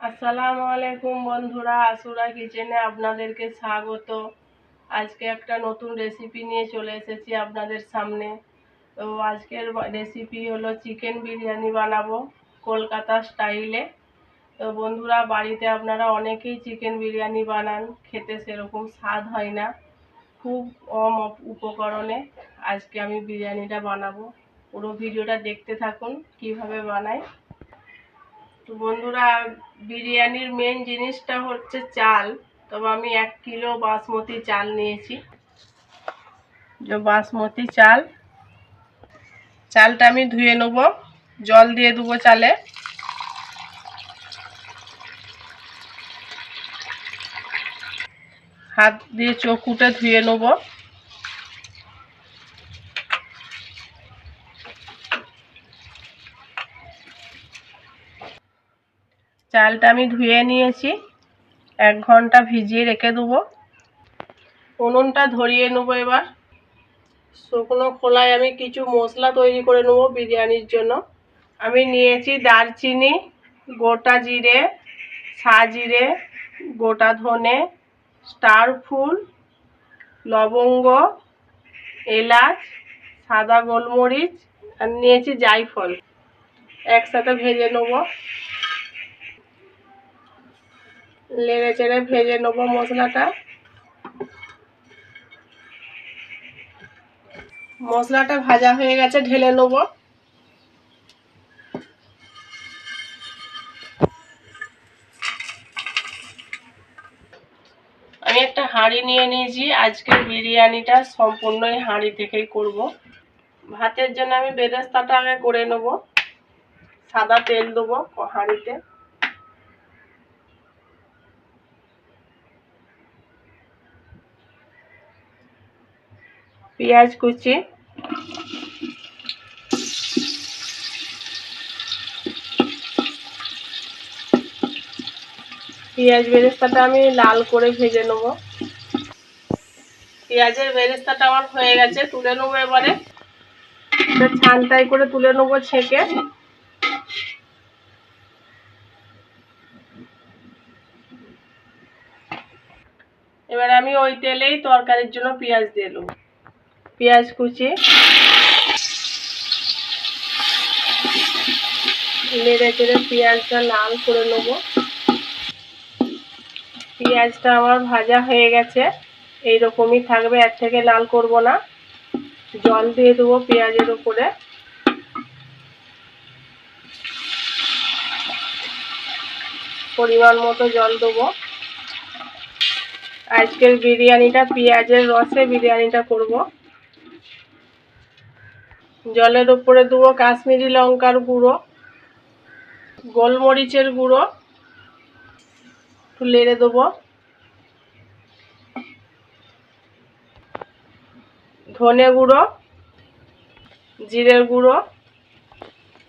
আসসালামু আলাইকুম বন্ধুরা, আসুরা কিচেনে আপনাদেরকে স্বাগত। আজকে একটা নতুন রেসিপি নিয়ে চলে এসেছি আপনাদের সামনে। তো আজকের রেসিপি হলো চিকেন বিরিয়ানি বানাবো কলকাতা স্টাইলে। তো বন্ধুরা, বাড়িতে আপনারা অনেকেই চিকেন বিরিয়ানি বানান, খেতে সেরকম স্বাদ হয় না। খুব কম উপকরণে আজকে আমি বিরিয়ানিটা বানাবো। পুরো ভিডিওটা দেখতে থাকুন কিভাবে বানাই। তো বন্ধুরা, বিরিয়ানির মেন জিনিসটা হচ্ছে চাল। তবে আমি 1 কিলো বাসমতি চাল নিয়েছি। যে বাসমতি চালটা আমি ধুয়ে নেব, জল দিয়ে দেবো চালে। হাত দিয়ে চকুটে ধুয়ে নেব। চালটা আমি ধুয়ে নিয়েছি, 1 ঘন্টা ভিজিয়ে রেখে দেবো। উনুনটা ধরিয়ে নেব। এবার শুকনো খোলায় আমি কিছু মশলা তৈরি করে নেব বিরিয়ানির জন্য। আমি নিয়েছি দারচিনি, গোটা জিরে, সাজিরে, গোটা ধনে, স্টার ফুল, লবঙ্গ, এলাচ, সাদা গোলমরিচ আর নিয়েছি জায়ফল। একসাথে ভেজে নেব, নেড়ে চেড়ে ভেজে নেব মশলাটা। মশলাটা ভাজা হয়ে গেছে, ঢেলে নেব। আমি একটা হাঁড়ি নিয়ে নিয়েছি। আজকের বিরিয়ানিটা সম্পূর্ণই হাঁড়ি থেকেই করব। ভাতের জন্য আমি বেরেস্তাটা আগে করে নেব। সাদা তেল দেবো হাঁড়িতে। পেঁয়াজ কুচি, পেঁয়াজ বেরেস্তাটা আমি লাল করে ভেজে নেব। পেঁয়াজের বেরেস্তাটা আমার হয়ে গেছে, তুলে নেবো। এবারে ছানটাই করে তুলে নেবো ছেঁকে। এবার আমি ওই তেলেই তরকারির জন্য পেঁয়াজ দিয়ে দেবো। পেঁয়াজ কুচি, নেড়ে চেড়ে পেঁয়াজটা লাল করে নেব। পেঁয়াজটা আমার ভাজা হয়ে গেছে, এইরকমই থাকবে, এর থেকে লাল করব না। জল দিয়ে দেবো পেঁয়াজের উপরে। পরিমাণ মতো জল দেবো। আজকের বিরিয়ানিটা পেঁয়াজের রসে বিরিয়ানিটা করব। জলের উপরে দেবো কাশ্মীরি লঙ্কার গুঁড়ো, গোলমরিচের গুঁড়ো, একটু নেড়ে দেবো। ধনে গুঁড়ো, জিরের গুঁড়ো,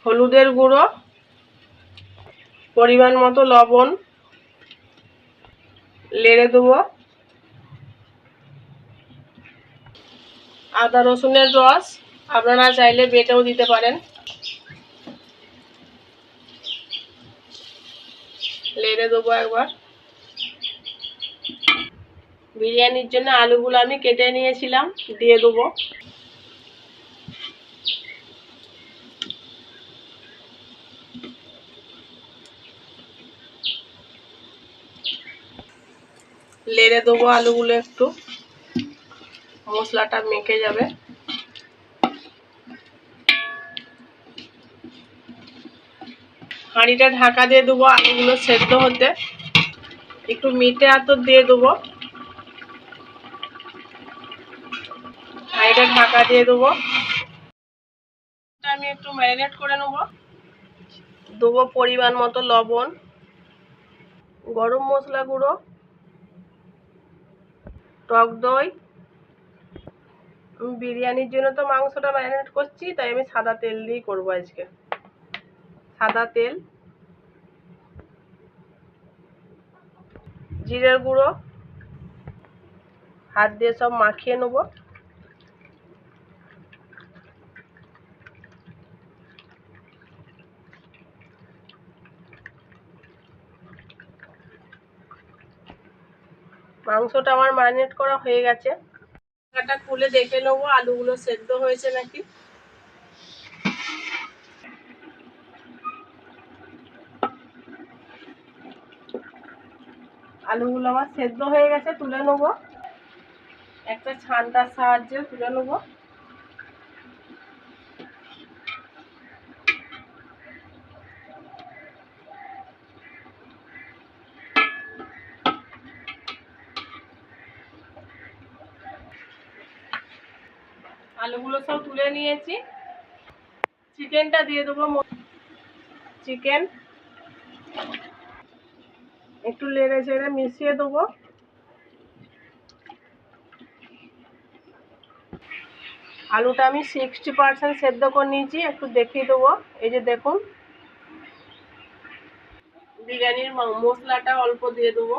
হলুদের গুঁড়ো, পরিমাণ মতো লবণ, নেড়ে দেবো। আদা রসুনের রস আপনারা চাইলে বেটেও দিতে পারেন। নেড়ে দেবো একবার। বিরিয়ানির জন্য আলুগুলো আমি কেটে নিয়েছিলাম, দিয়ে দেবো। নেড়ে দেবো আলুগুলো, একটু মশলাটা মেখে যাবে। হাঁড়িটা ঢাকা দিয়ে দেবো আলুগুলো সেদ্ধ হতে। একটু মিটে আতর দিয়ে দেবো। হাঁড়িটা ঢাকা দিয়ে দেবো। আমি একটু ম্যারিনেট করে নেব। দেবো পরিমাণ মতো লবণ, গরম মশলা গুঁড়ো, টক দই। আমি বিরিয়ানির জন্য তো মাংসটা ম্যারিনেট করছি, তাই আমি সাদা তেল দিয়েই করবো আজকে। সাদা তেল, জিরের গুঁড়ো, হাত দিয়ে সব মাখিয়ে নেব। মাংসটা আমার ম্যারিনেট করা হয়ে গেছে। ঢাকাটা খুলে দেখে নেবো আলুগুলো সেদ্ধ হয়েছে নাকি। আলুগুলো আমার সেদ্ধ হয়ে গেছে, তুলে নেবো। একটা ছান্তার সাহায্যে তুলে নেবো। আলুগুলো সব তুলে নিয়েছি। চিকেনটা দিয়ে দেবো। চিকেন একটু নেড়ে চেড়ে মিশিয়ে দেবো। আলুটা আমি 60% সেদ্ধ করে নিয়েছি, একটু দেখিয়ে দেবো। এই যে দেখুন, বিরিয়ানির মশলাটা অল্প দিয়ে দেবো।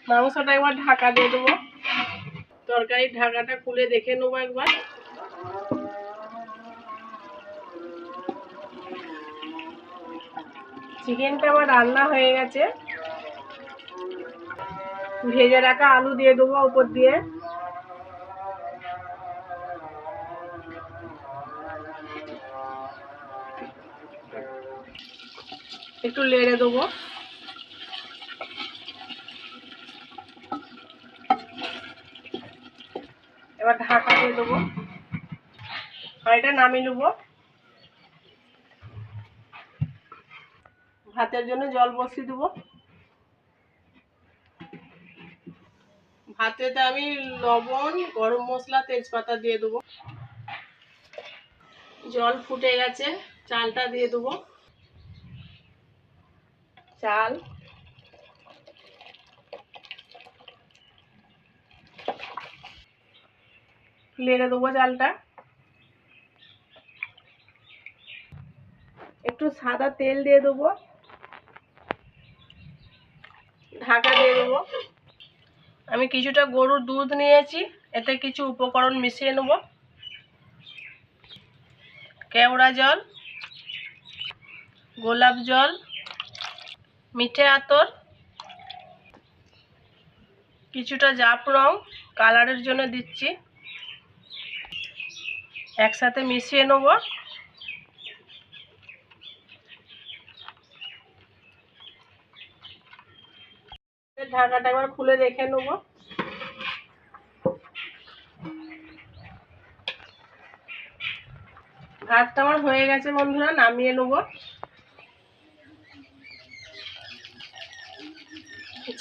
মাংসটা একবার ঢাকা দিয়ে দেবো। তরকারির ঢাকাটা খুলে দেখে নেবো একবার। চিকেনটা আমার রান্না হয়ে গেছে। ভেজে রাখা আলু দিয়ে দেবো উপর দিয়ে। একটু নেড়ে দেবো। এবার ঢাকা দিয়ে দেবো আর এটা নামিয়ে নেবো। ভাতের জন্য জল বসিয়ে দেবো। ভাতেতে আমি লবণ, গরম মশলা, তেজপাতা দিয়ে দেবো। জল ফুটে গেছে, চালটা দিয়ে দেবো। চাল নেড়ে দেবো। চালটা একটু সাদা তেল দিয়ে দেবো। ঢাকা দিয়ে দেবো। আমি কিছুটা গরুর দুধ নিয়েছি, এতে কিছু উপকরণ মিশিয়ে নেব। কেওড়া জল, গোলাপ জল, মিঠে আতর, কিছুটা জাফরং কালারের জন্য দিচ্ছি। একসাথে মিশিয়ে নেব। ঢাকাটা একবার খুলে দেখে নেব। ভাতটা আমার হয়ে গেছে বন্ধুরা, নামিয়ে নেব।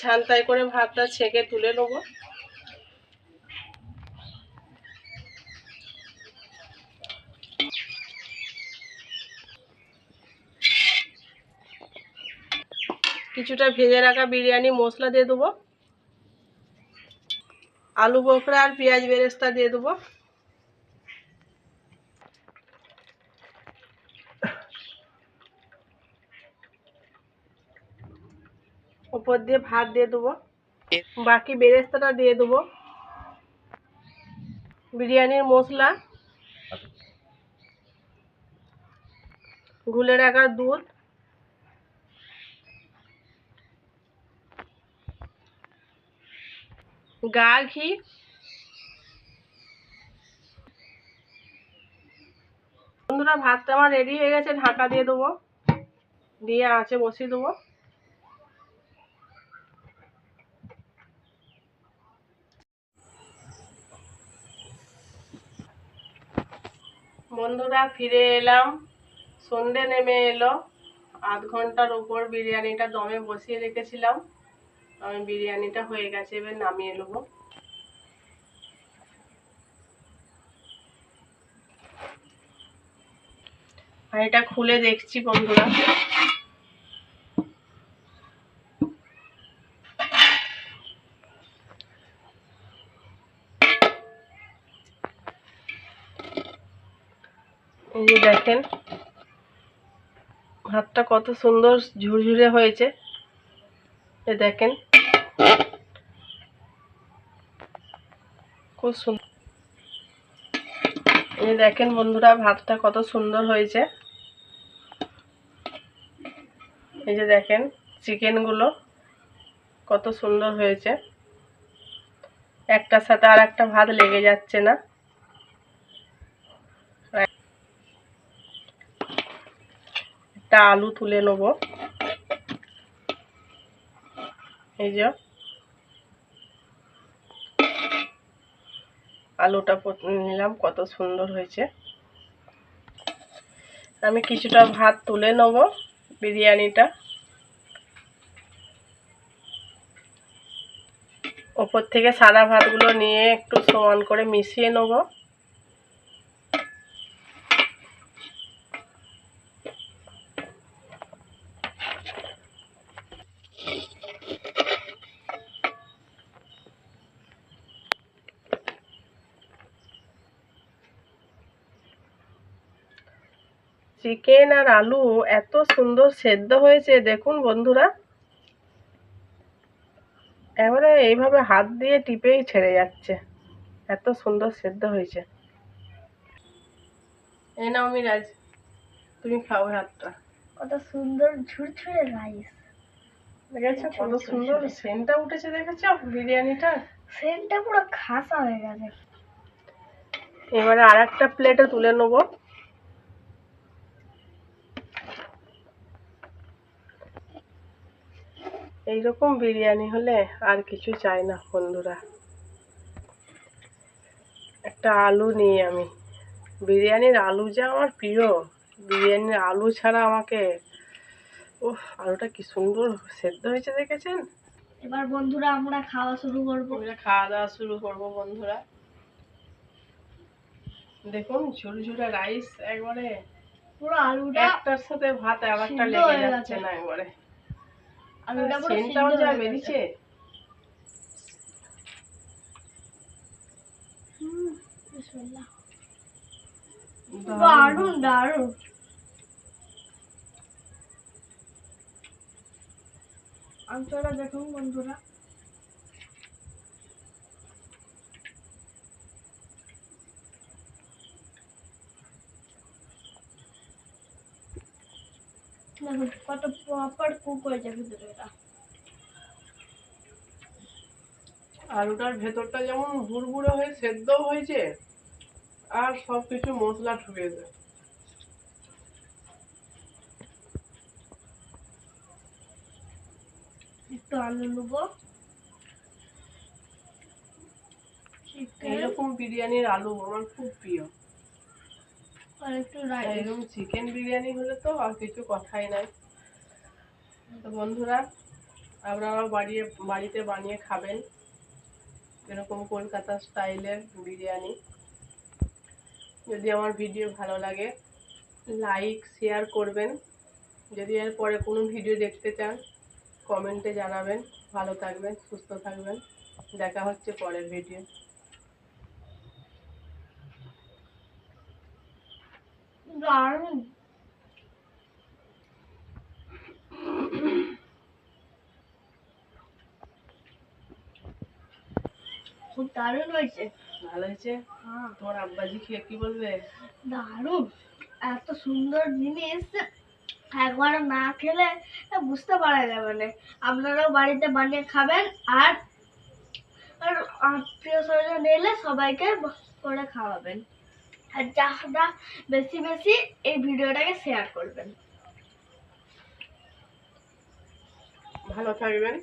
ছান্তায় করে ভাতটা ছেঁকে তুলে নেব। কিছুটা ভেজে রাখা বিরিয়ানি মশলা দিয়ে দেবো। আলু বোখরা আর পেঁয়াজ বেরেস্তা দিয়ে দেবো। উপর দিয়ে ভাত দিয়ে দেবো। বাকি বেরেস্তাটা দিয়ে দেবো। বিরিয়ানির মশলা, গুলে রাখা দুধ, গা ঘি, বন্ধুরা ভাতটা আমার রেডি হয়ে গেছে। ঢাকা দিয়ে দেবো, দিয়ে আঁচে বসিয়ে দেবো। বন্ধুরা ফিরে এলাম, সন্ধে নেমে এলো। আধ ঘন্টার উপর বিরিয়ানিটা দমে বসিয়ে রেখেছিলাম। আমি বিরিয়ানিটা হয়ে গেছে, এবার নামিয়ে নেবো। আর এটা খুলে দেখছি বন্ধুরা। এই যে দেখেন ভাতটা কত সুন্দর ঝুরঝুরে হয়েছে। এ দেখেন খুব সুন্দর। এই দেখেন বন্ধুরা ভাতটা কত সুন্দর হয়েছে। এই যে দেখেন। চিকেনগুলো কত সুন্দর হয়েছে, একটার সাথে আর একটা ভাত লেগে যাচ্ছে না। একটা আলু তুলে নেব, এই যে আলুটা নিলাম, কত সুন্দর হয়েছে। আমি কিছুটা ভাত তুলে নেব বিরিয়ানিটা, ওপর থেকে সাদা ভাতগুলো নিয়ে একটু সমান করে মিশিয়ে নেব। চিকেন আর আলু এত সুন্দর সেদ্ধ হয়েছে দেখুন বন্ধুরা, এবারে এইভাবে হাত দিয়ে টিপেই ছেড়ে যাচ্ছে, এত সুন্দর সেদ্ধ হয়েছে। এই নাও মিরাজ, তুমি খাও ভাতটা। কত সুন্দর ঝুরঝুরে রাইস, দেখেছো কত সুন্দর সেন্টটা উঠেছে, দেখেছো বিরিয়ানিটা, সেন্টটা পুরো খাসা হয়ে গেছে। এবারে আর একটা প্লেটে তুলে নেবো। এইরকম বিরিয়ানি হলে আর কিছু চাই না বন্ধুরা। একটা আলু নিই আমি, বিরিয়ানির আলু যা আমার প্রিয়, বিরিয়ানির আলু ছাড়া আমাকে, ওহ আলুটা কি সুন্দর সেদ্ধ হয়েছে দেখেছেন। এবার বন্ধুরা আমরা খাওয়া শুরু করবো। খাওয়া দাওয়া শুরু করবো বন্ধুরা। দেখুন ঝুরঝুরে রাইস, একবারে পুরো আলুটা একটার সাথে ভাত আর একটা সিদ্ধ লেগে হয়ে যাচ্ছে গেছে। না, একবারে আলুটা পুরো সেন্টটাও সিদ্ধ যা হয়ে গেছে। বেরিয়েছে। বিসমিল্লাহ। দারুণ দারুণ। অঞ্চলটা দেখুন বন্ধুরা, দেখুন কত প্রপার কুক হয়েছে ভিতরে। এটা আলুটার ভেতরটা যেমন বুড়বুড়ে হয়ে সেদ্ধ হয়েছে, আর সবকিছু মশলা ঢুকেছে। একটু আলু নেবো, এইরকম বিরিয়ানির আলু আমার খুব প্রিয়, আর একটু রাইস। এরকম চিকেন বিরিয়ানি হলে তো আর কিছু কথাই নাই। তো বন্ধুরা আপনারা বাড়িতে বানিয়ে খাবেন এরকম কলকাতা স্টাইলের বিরিয়ানি। যদি আমার ভিডিও ভালো লাগে লাইক শেয়ার করবেন, যদি এর পরে কোনো ভিডিও দেখতে চান কমেন্টে জানাবেন। ভালো থাকবেন, সুস্থ থাকবেন, দেখা হচ্ছে পরের ভিডিও। দারুণ। খুব দারুণ হয়েছে। ভালো হয়েছে? হ্যাঁ তোমার আব্বাজি খেয়ে কি বলবে? দারুণ। এত সুন্দর জিনিস একবার না খেলে বুঝতে পারা যাবে না। আপনারাও বাড়িতে বানিয়ে খাবেন, আর আর আত্মীয় স্বজন এলে সবাইকে করে খাওয়াবেন, আর যা বেশি বেশি এই ভিডিওটাকে শেয়ার করবেন। ভালো থাকবেন।